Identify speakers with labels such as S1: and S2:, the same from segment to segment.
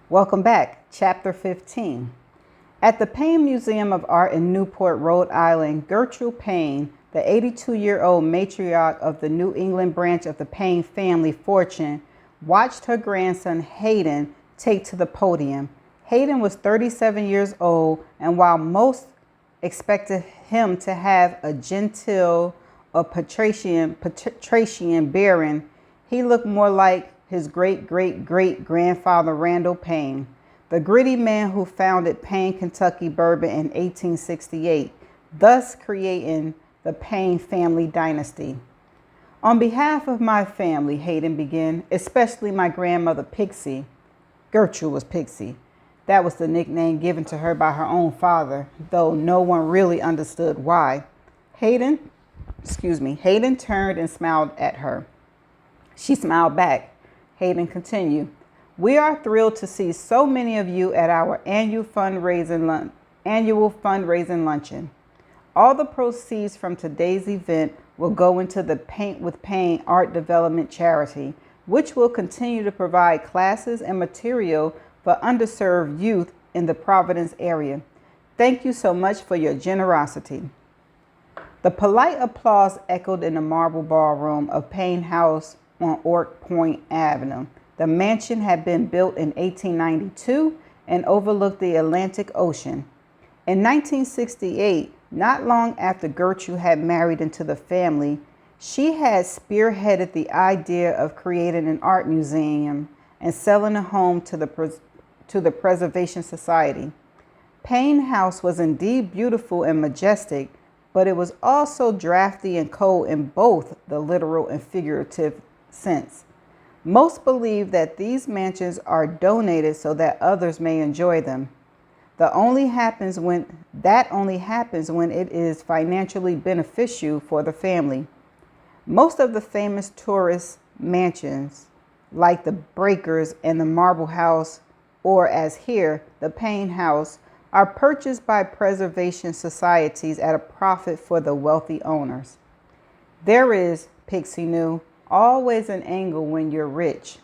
S1: Welcome back, Chapter 15. At the Payne Museum of Art in Newport, Rhode Island, Gertrude Payne, the 82-year-old matriarch of the New England branch of the Payne family fortune, watched her grandson Hayden take to the podium. Hayden was 37 years old, and while most expected him to have a genteel or patrician bearing, he looked more like his great-great-great-grandfather Randall Payne, the gritty man who founded Payne, Kentucky Bourbon in 1868, thus creating the Payne family dynasty. On behalf of my family, Hayden began, especially my grandmother Pixie. Gertrude was Pixie. That was the nickname given to her by her own father, though no one really understood why. Hayden turned and smiled at her. She smiled back. Hayden continued, "We are thrilled to see so many of you at our annual fundraising luncheon. All the proceeds from today's event will go into the Paint with Payne Art Development Charity, which will continue to provide classes and material for underserved youth in the Providence area. Thank you so much for your generosity." The polite applause echoed in the marble ballroom of Payne House on Oak Point Avenue. The mansion had been built in 1892 and overlooked the Atlantic Ocean. In 1968, not long after Gertrude had married into the family, she had spearheaded the idea of creating an art museum and selling a home to the Preservation Society. Payne House was indeed beautiful and majestic, but it was also drafty and cold in both the literal and figurative sense. Most believe that these mansions are donated so that others may enjoy them. That only happens when it is financially beneficial for the family. Most of the famous tourist mansions, like the Breakers and the Marble House, or as here, the Payne House, are purchased by preservation societies at a profit for the wealthy owners. There is, Pixie knew, always an angle when you're rich.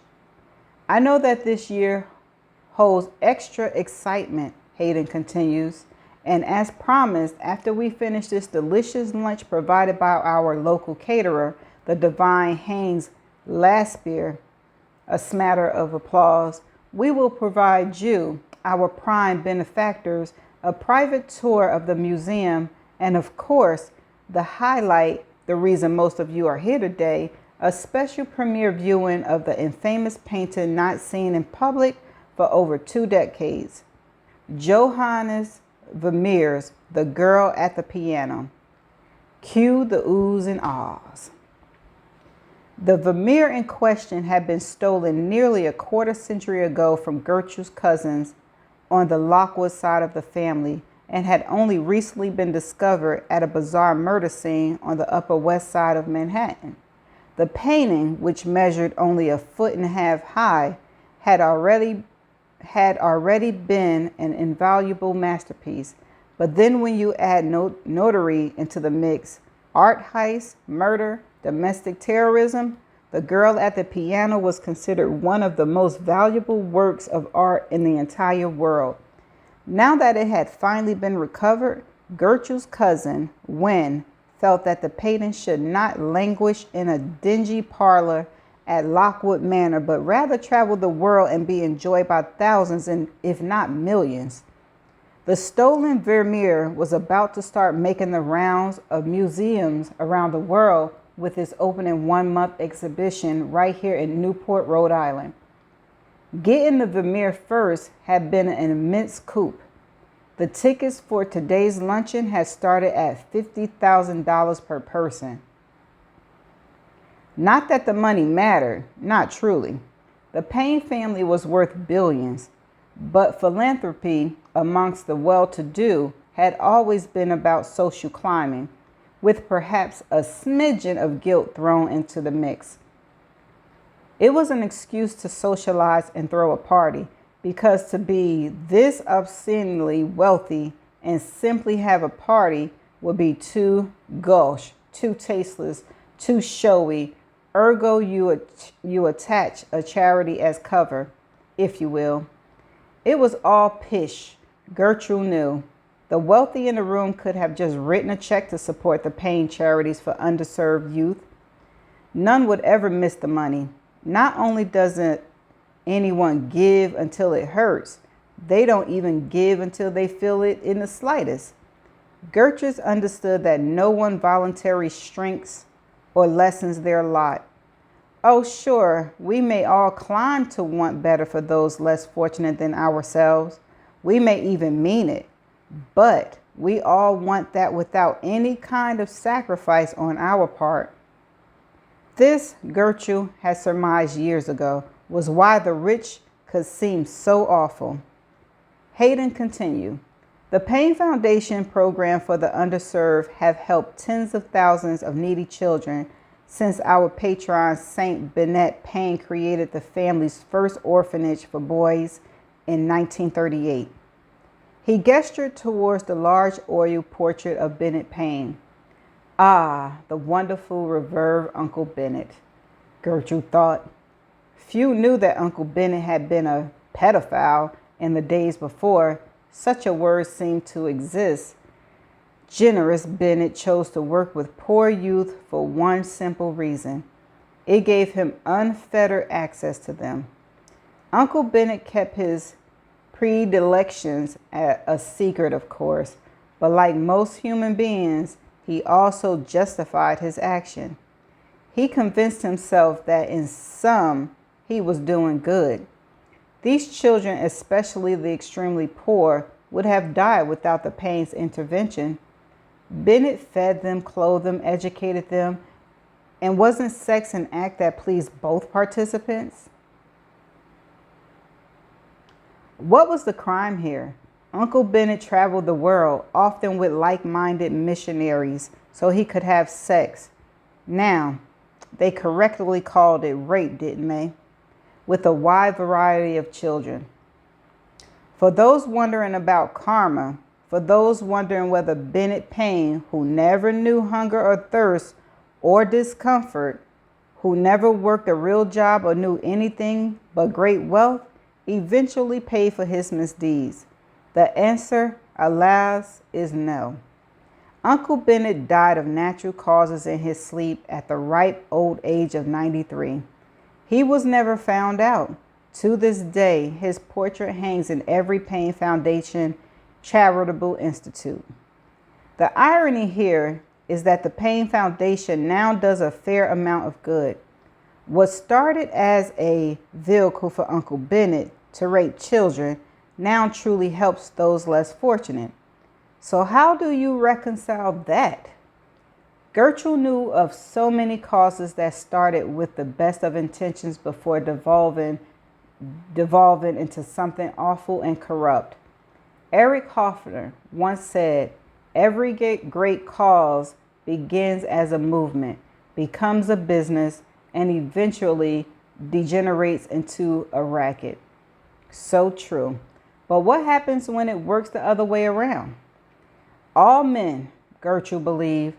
S1: I know that this year holds extra excitement, Hayden continues, and as promised, after we finish this delicious lunch provided by our local caterer, the Divine Haynes Laspere, a smatter of applause, we will provide you, our prime benefactors, a private tour of the museum and, of course, the highlight, the reason most of you are here today, a special premiere viewing of the infamous painting not seen in public for over 2 decades, Johannes Vermeer's The Girl at the Piano. Cue the oohs and ahs. The Vermeer in question had been stolen nearly a quarter century ago from Gertrude's cousins on the Lockwood side of the family and had only recently been discovered at a bizarre murder scene on the Upper West Side of Manhattan. The painting, which measured only 1.5 feet high, had already been an invaluable masterpiece. But then when you add notary into the mix, art heist, murder, domestic terrorism, The Girl at the Piano was considered one of the most valuable works of art in the entire world. Now that it had finally been recovered, Gertrude's cousin, Wen, felt that the painting should not languish in a dingy parlor at Lockwood Manor, but rather travel the world and be enjoyed by thousands and if not millions. The stolen Vermeer was about to start making the rounds of museums around the world with its opening 1-month exhibition right here in Newport, Rhode Island. Getting the Vermeer first had been an immense coup. The tickets for today's luncheon had started at $50,000 per person. Not that the money mattered, not truly. The Payne family was worth billions, but philanthropy amongst the well-to-do had always been about social climbing, with perhaps a smidgen of guilt thrown into the mix. It was an excuse to socialize and throw a party, because to be this obscenely wealthy and simply have a party would be too gauche, too tasteless, too showy. Ergo, you attach a charity as cover, if you will. It was all pish. Gertrude knew. The wealthy in the room could have just written a check to support the paying charities for underserved youth. None would ever miss the money. Not only doesn't anyone give until it hurts, they don't even give until they feel it in the slightest. Gertrude understood that no one voluntarily shrinks or lessens their lot. Oh, sure, we may all climb to want better for those less fortunate than ourselves. We may even mean it, but we all want that without any kind of sacrifice on our part. This, Gertrude had surmised years ago, was why the rich could seem so awful. Hayden continued. The Payne Foundation program for the underserved have helped tens of thousands of needy children since our patron Saint Bennet Payne created the family's first orphanage for boys in 1938. He gestured towards the large oil portrait of Bennet Payne. Ah, the wonderful, revered Uncle Bennet, Gertrude thought. Few knew that Uncle Bennet had been a pedophile in the days before such a word seemed to exist. Generous Bennet chose to work with poor youth for one simple reason. It gave him unfettered access to them. Uncle Bennet kept his predilections a secret, of course, but like most human beings, he also justified his action. He convinced himself that in sum, he was doing good. These children, especially the extremely poor, would have died without the Payne's intervention. Bennet fed them, clothed them, educated them, and wasn't sex an act that pleased both participants? What was the crime here? Uncle Bennet traveled the world, often with like-minded missionaries, so he could have sex. Now, they correctly called it rape, didn't they? With a wide variety of children. For those wondering about karma, for those wondering whether Bennet Payne, who never knew hunger or thirst or discomfort, who never worked a real job or knew anything but great wealth, eventually paid for his misdeeds, the answer, alas, is no. Uncle Bennet died of natural causes in his sleep at the ripe old age of 93. He was never found out. To this day, his portrait hangs in every Payne Foundation charitable institute. The irony here is that the Payne Foundation now does a fair amount of good. What started as a vehicle for Uncle Bennet to rape children now truly helps those less fortunate. So how do you reconcile that? Gertrude knew of so many causes that started with the best of intentions before devolving into something awful and corrupt. Eric Hoffner once said, every great cause begins as a movement, becomes a business, and eventually degenerates into a racket. So true. But what happens when it works the other way around? All men, Gertrude believed,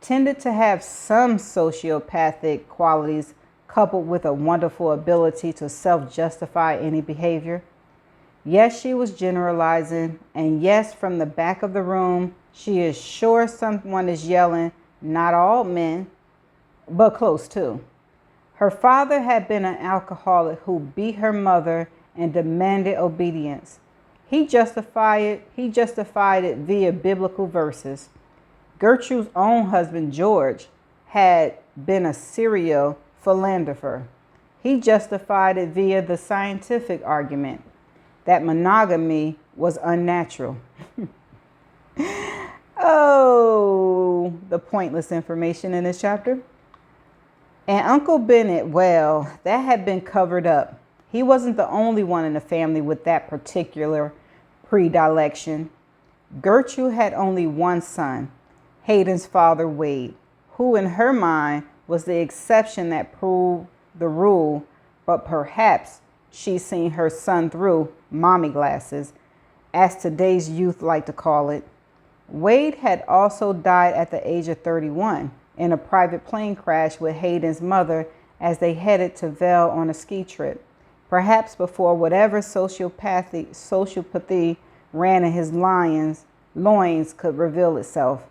S1: tended to have some sociopathic qualities coupled with a wonderful ability to self-justify any behavior. Yes, she was generalizing, and yes, from the back of the room, she is sure someone is yelling, not all men, but close to. Her father had been an alcoholic who beat her mother and demanded obedience. He justified it via biblical verses. Gertrude's own husband, George, had been a serial philanderer. He justified it via the scientific argument that monogamy was unnatural. Oh, the pointless information in this chapter. And Uncle Bennet, well, that had been covered up. He wasn't the only one in the family with that particular predilection. Gertrude had only one son, Hayden's father, Wade, who in her mind was the exception that proved the rule, but perhaps she's seen her son through mommy glasses, as today's youth like to call it. Wade had also died at the age of 31 in a private plane crash with Hayden's mother as they headed to Vail on a ski trip. perhaps before whatever sociopathy ran in his loins could reveal itself.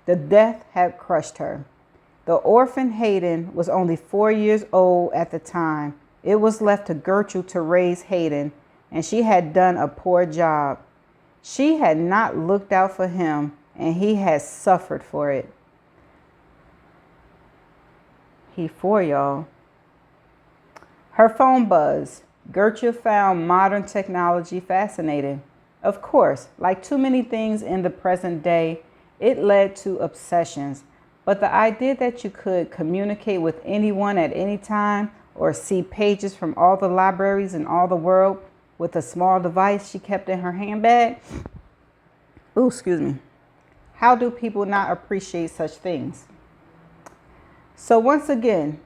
S1: The death had crushed her. The orphan Hayden was only 4 years old at the time. It was left to Gertrude to raise Hayden, and she had done a poor job. She had not looked out for him, and he had suffered for it. Y'all. Her phone buzzed. Gertrude found modern technology fascinating. Of course, like too many things in the present day, it led to obsessions. But the idea that you could communicate with anyone at any time or see pages from all the libraries in all the world with a small device she kept in her handbag. Ooh, excuse me. How do people not appreciate such things? So once again,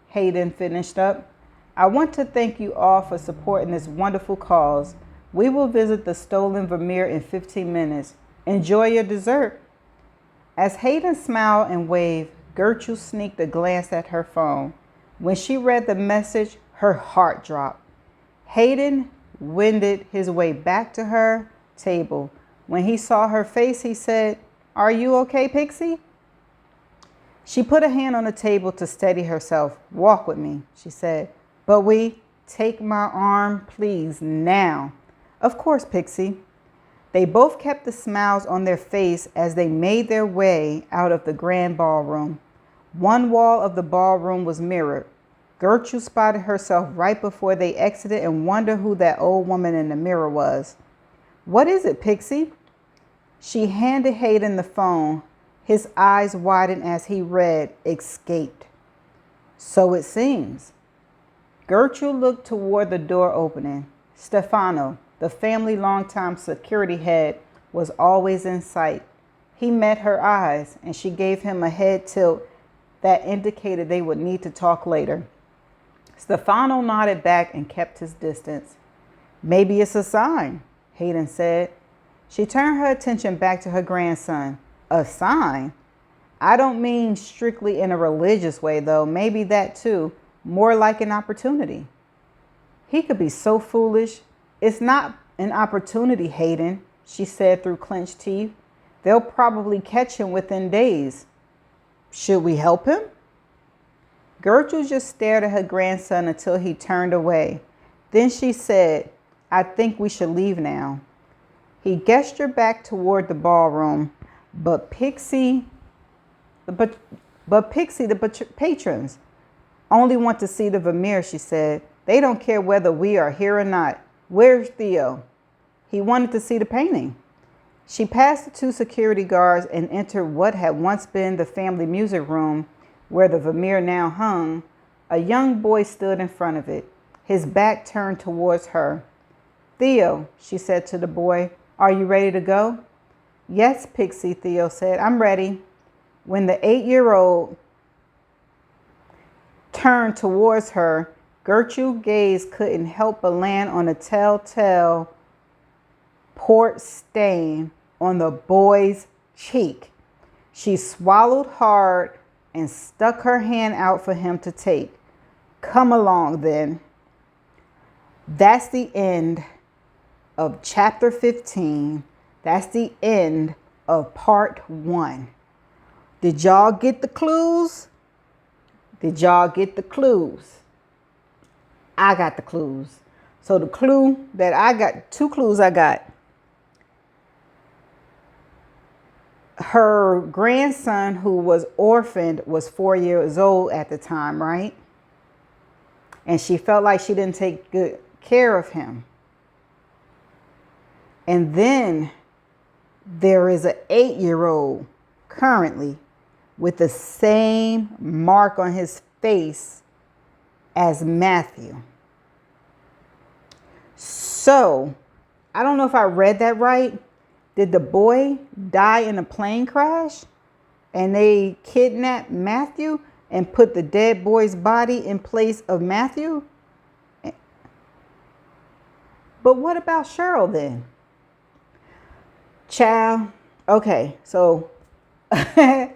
S1: Hayden finished up, I want to thank you all for supporting this wonderful cause. We will visit the stolen Vermeer in 15 minutes. Enjoy your dessert. As Hayden smiled and waved, Gertrude sneaked a glance at her phone. When she read the message, her heart dropped. Hayden wended his way back to her table. When he saw her face, he said, "Are you okay, Pixie?" She put a hand on the table to steady herself. "Walk with me," she said. "But take my arm, please, now." "Of course, Pixie." They both kept the smiles on their face as they made their way out of the grand ballroom. One wall of the ballroom was mirrored. Gertrude spotted herself right before they exited and wondered who that old woman in the mirror was. "What is it, Pixie?" She handed Hayden the phone. His eyes widened as he read, "Escaped." "So it seems." Gertrude looked toward the door opening. Stefano, the family longtime security head, was always in sight. He met her eyes, and she gave him a head tilt that indicated they would need to talk later. Stefano nodded back and kept his distance. "Maybe it's a sign," Hayden said. She turned her attention back to her grandson. "A sign? I don't mean strictly in a religious way, though. Maybe that too. More like an opportunity." "He could be so foolish." "It's not an opportunity, Hayden," she said through clenched teeth. "They'll probably catch him within days." "Should we help him?" Gertrude just stared at her grandson until he turned away. Then she said, "I think we should leave now." He gestured back toward the ballroom, but Pixie, the patrons only want to see the Vermeer, she said. "They don't care whether we are here or not. Where's Theo?" "He wanted to see the painting." She passed the two security guards and entered what had once been the family music room, where the Vermeer now hung. A young boy stood in front of it, his back turned towards her. "Theo," she said to the boy, "are you ready to go?" "Yes, Pixie," Theo said. "I'm ready." When the 8-year-old turned towards her, Gertrude's gaze couldn't help but land on a telltale port stain on the boy's cheek. She swallowed hard and stuck her hand out for him to take. "Come along, then." That's the end of chapter 15. That's the end of part 1. Did y'all get the clues? Did y'all get the clues? I got the clues. So the clue that I got, 2 clues I got. Her grandson, who was orphaned, was 4 years old at the time, right? And she felt like she didn't take good care of him. And then there is an 8-year-old currently with the same mark on his face as Matthew. So, I don't know if I read that right. Did the boy die in a plane crash and they kidnapped Matthew and put the dead boy's body in place of Matthew? But what about Cheryl then? Child. Okay, so a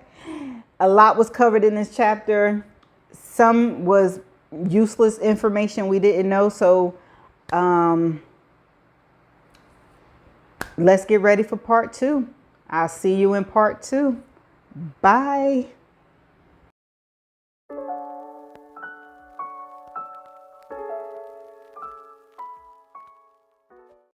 S1: lot was covered in this chapter. Some was useless information we didn't know. So let's get ready for part 2. I'll see you in part 2. Bye.